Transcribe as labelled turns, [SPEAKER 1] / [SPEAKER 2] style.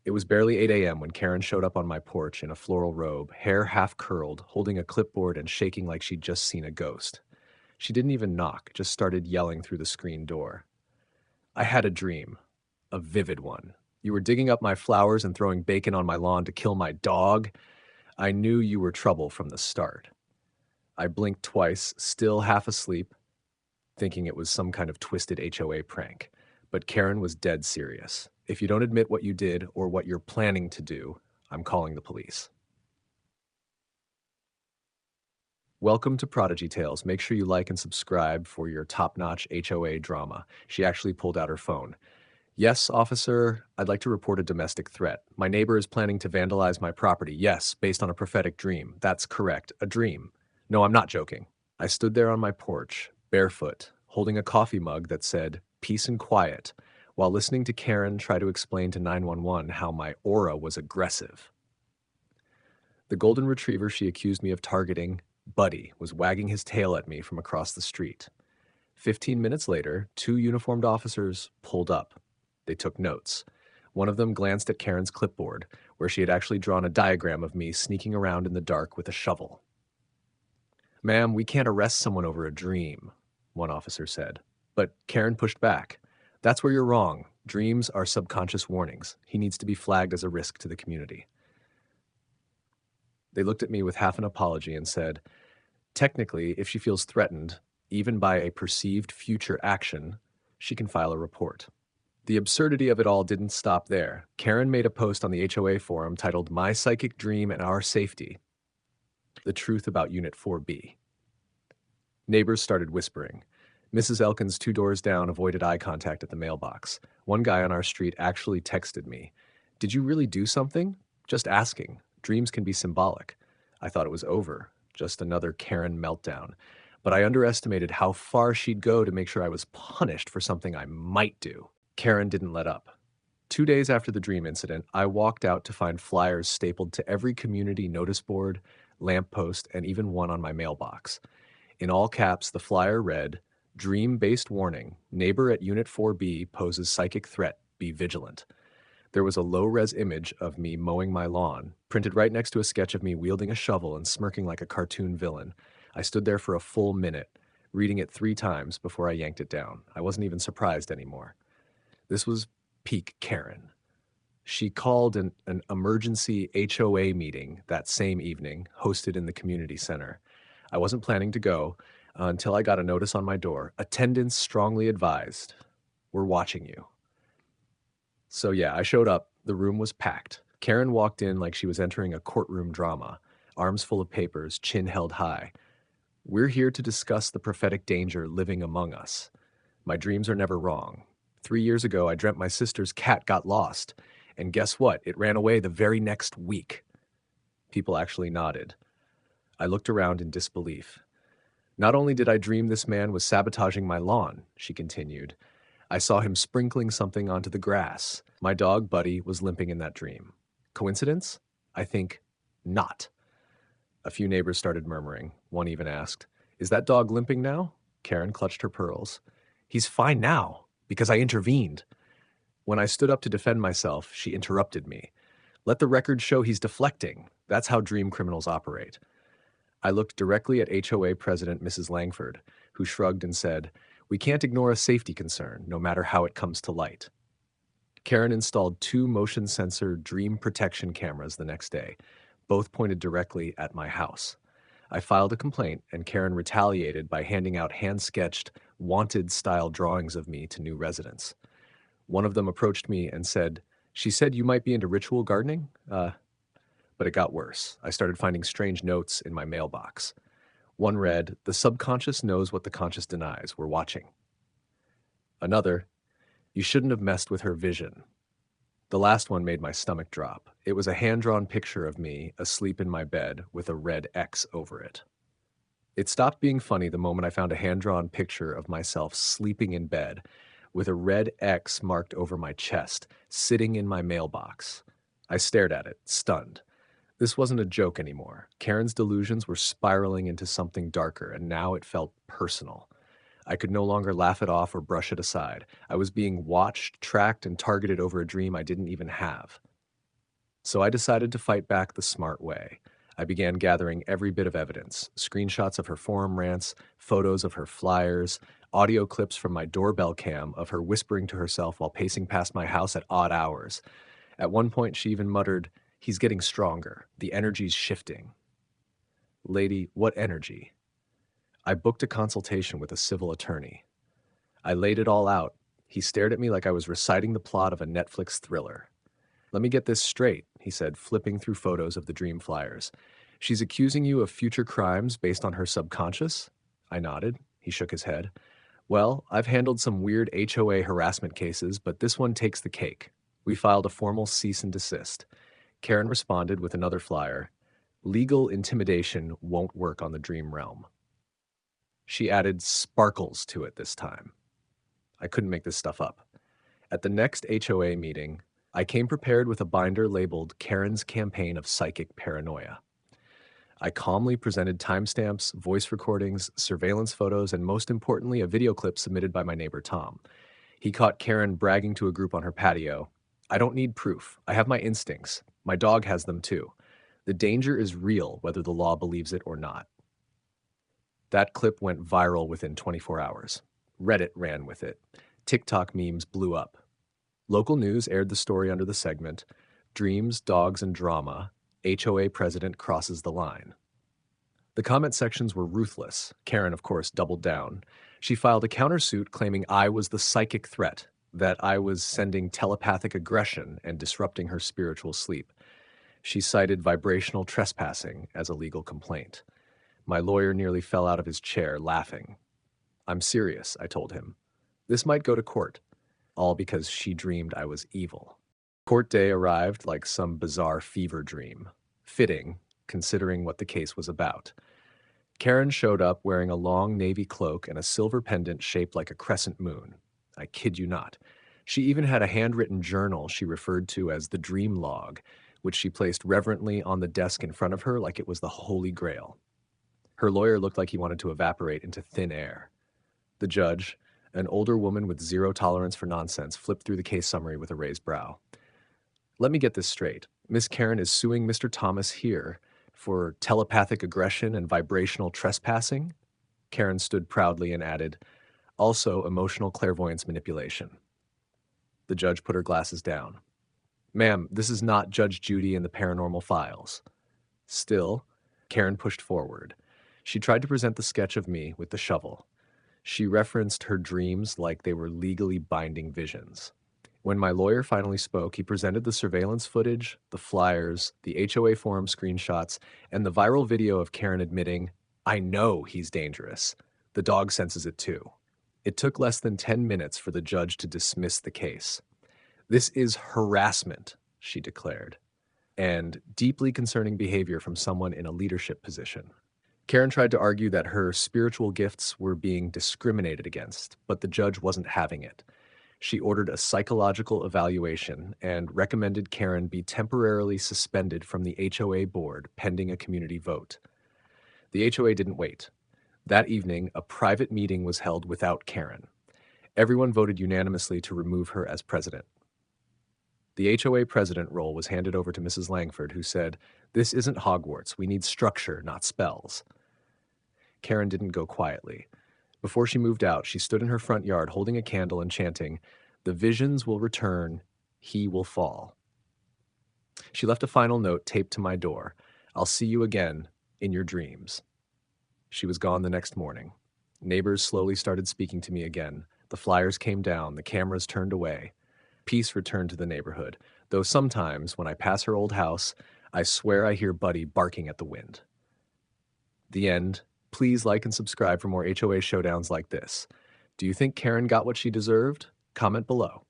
[SPEAKER 1] It was barely 8 a.m. when Karen showed up on my porch in a floral robe, hair half curled, holding a clipboard and shaking like she'd just seen a ghost. She didn't even knock, just started yelling through the screen door. I had a dream. A vivid one. You were digging up my flowers and throwing bacon on my lawn to kill my dog. I knew you were trouble from the start. I blinked twice, still half asleep, thinking it was some kind of twisted HOA prank. But Karen was dead serious. If you don't admit what you did or what you're planning to do, I'm calling the police. Welcome to Prodigy Tales. Make sure you like and subscribe for your top-notch HOA drama. She actually pulled out her phone. Yes, officer, I'd like to report a domestic threat. My neighbor is planning to vandalize my property. Yes, based on a prophetic dream. That's correct, a dream. No, I'm not joking. I stood there on my porch, barefoot, holding a coffee mug that said, "Peace and quiet," while listening to Karen try to explain to 911 how my aura was aggressive. The golden retriever she accused me of targeting, Buddy, was wagging his tail at me from across the street. 15 minutes later, two uniformed officers pulled up. They took notes. One of them glanced at Karen's clipboard, where she had actually drawn a diagram of me sneaking around in the dark with a shovel. "Ma'am, we can't arrest someone over a dream," one officer said. But Karen pushed back. "That's where you're wrong. Dreams are subconscious warnings. He needs to be flagged as a risk to the community." They looked at me with half an apology and said, "Technically, if she feels threatened, even by a perceived future action, she can file a report." The absurdity of it all didn't stop there. Karen made a post on the HOA forum titled "My Psychic Dream and Our Safety: The Truth About Unit 4B." Neighbors started whispering. Mrs. Elkins, 2 doors down, avoided eye contact at the mailbox. One guy on our street actually texted me, "Did you really do something? Just asking. Dreams can be symbolic." I thought it was over, just another Karen meltdown. But I underestimated how far she'd go to make sure I was punished for something I might do. Karen didn't let up. 2 days after the dream incident, I walked out to find flyers stapled to every community notice board, lamppost, and even one on my mailbox. In all caps, the flyer read, "Dream-based warning. Neighbor at Unit 4B poses psychic threat. Be vigilant." There was a low-res image of me mowing my lawn, printed right next to a sketch of me wielding a shovel and smirking like a cartoon villain. I stood there for a full minute, reading it 3 times before I yanked it down. I wasn't even surprised anymore. This was peak Karen. She called an emergency HOA meeting that same evening, hosted in the community center. I wasn't planning to go until I got a notice on my door. "Attendance strongly advised. We're watching you." So yeah, I showed up. The room was packed. Karen walked in like she was entering a courtroom drama, arms full of papers, chin held high. "We're here to discuss the prophetic danger living among us. My dreams are never wrong. 3 years ago, I dreamt my sister's cat got lost. And guess what? It ran away the very next week." People actually nodded. I looked around in disbelief. "Not only did I dream this man was sabotaging my lawn," she continued, "I saw him sprinkling something onto the grass. My dog, Buddy, was limping in that dream. Coincidence? I think not." A few neighbors started murmuring. One even asked, "Is that dog limping now?" Karen clutched her pearls. "He's fine now, because I intervened." When I stood up to defend myself, she interrupted me. "Let the record show he's deflecting. That's how dream criminals operate." I looked directly at HOA President Mrs. Langford, who shrugged and said, "We can't ignore a safety concern, no matter how it comes to light." Karen installed 2 motion sensor dream protection cameras the next day. Both pointed directly at my house. I filed a complaint, and Karen retaliated by handing out hand-sketched, wanted-style drawings of me to new residents. One of them approached me and said, "She said you might be into ritual gardening?" But it got worse. I started finding strange notes in my mailbox. One read, "The subconscious knows what the conscious denies. We're watching." Another, "You shouldn't have messed with her vision." The last one made my stomach drop. It was a hand-drawn picture of me asleep in my bed with a red X over it. It stopped being funny the moment I found a hand-drawn picture of myself sleeping in bed with a red X marked over my chest, sitting in my mailbox. I stared at it, stunned. This wasn't a joke anymore. Karen's delusions were spiraling into something darker, and now it felt personal. I could no longer laugh it off or brush it aside. I was being watched, tracked, and targeted over a dream I didn't even have. So I decided to fight back the smart way. I began gathering every bit of evidence: screenshots of her forum rants, photos of her flyers, audio clips from my doorbell cam of her whispering to herself while pacing past my house at odd hours. At one point, she even muttered, "He's getting stronger. The energy's shifting." Lady, what energy? I booked a consultation with a civil attorney. I laid it all out. He stared at me like I was reciting the plot of a Netflix thriller. "Let me get this straight," he said, flipping through photos of the dream flyers. "She's accusing you of future crimes based on her subconscious?" I nodded. He shook his head. "Well, I've handled some weird HOA harassment cases, but this one takes the cake." We filed a formal cease and desist. Karen responded with another flyer. "Legal intimidation won't work on the dream realm." She added sparkles to it this time. I couldn't make this stuff up. At the next HOA meeting, I came prepared with a binder labeled Karen's Campaign of Psychic Paranoia. I calmly presented timestamps, voice recordings, surveillance photos, and most importantly, a video clip submitted by my neighbor Tom. He caught Karen bragging to a group on her patio. "I don't need proof. I have my instincts. My dog has them too. The danger is real, whether the law believes it or not." That clip went viral within 24 hours. Reddit ran with it. TikTok memes blew up. Local news aired the story under the segment, "Dreams, Dogs, and Drama. HOA President Crosses the Line." The comment sections were ruthless. Karen, of course, doubled down. She filed a countersuit claiming I was the psychic threat, that I was sending telepathic aggression and disrupting her spiritual sleep. She cited vibrational trespassing as a legal complaint. My lawyer nearly fell out of his chair, laughing. "I'm serious," I told him. "This might go to court." All because she dreamed I was evil. Court day arrived like some bizarre fever dream. Fitting, considering what the case was about. Karen showed up wearing a long navy cloak and a silver pendant shaped like a crescent moon. I kid you not. She even had a handwritten journal she referred to as the Dream Log, which she placed reverently on the desk in front of her like it was the Holy Grail. Her lawyer looked like he wanted to evaporate into thin air. The judge, an older woman with zero tolerance for nonsense, flipped through the case summary with a raised brow. "Let me get this straight. Miss Karen is suing Mr. Thomas here for telepathic aggression and vibrational trespassing?" Karen stood proudly and added, "Also emotional clairvoyance manipulation." The judge put her glasses down. "Ma'am, this is not Judge Judy and the Paranormal Files." Still, Karen pushed forward. She tried to present the sketch of me with the shovel. She referenced her dreams like they were legally binding visions. When my lawyer finally spoke, he presented the surveillance footage, the flyers, the HOA forum screenshots, and the viral video of Karen admitting, "I know he's dangerous. The dog senses it too." It took less than 10 minutes for the judge to dismiss the case. "This is harassment," she declared, "and deeply concerning behavior from someone in a leadership position." Karen tried to argue that her spiritual gifts were being discriminated against, but the judge wasn't having it. She ordered a psychological evaluation and recommended Karen be temporarily suspended from the HOA board pending a community vote. The HOA didn't wait. That evening, a private meeting was held without Karen. Everyone voted unanimously to remove her as president. The HOA president role was handed over to Mrs. Langford, who said, "This isn't Hogwarts. We need structure, not spells." Karen didn't go quietly. Before she moved out, she stood in her front yard holding a candle and chanting, "The visions will return, he will fall." She left a final note taped to my door, "I'll see you again in your dreams." She was gone the next morning. Neighbors slowly started speaking to me again. The flyers came down, the cameras turned away. Peace returned to the neighborhood, though sometimes, when I pass her old house, I swear I hear Buddy barking at the wind. The end. Please like and subscribe for more HOA showdowns like this. Do you think Karen got what she deserved? Comment below.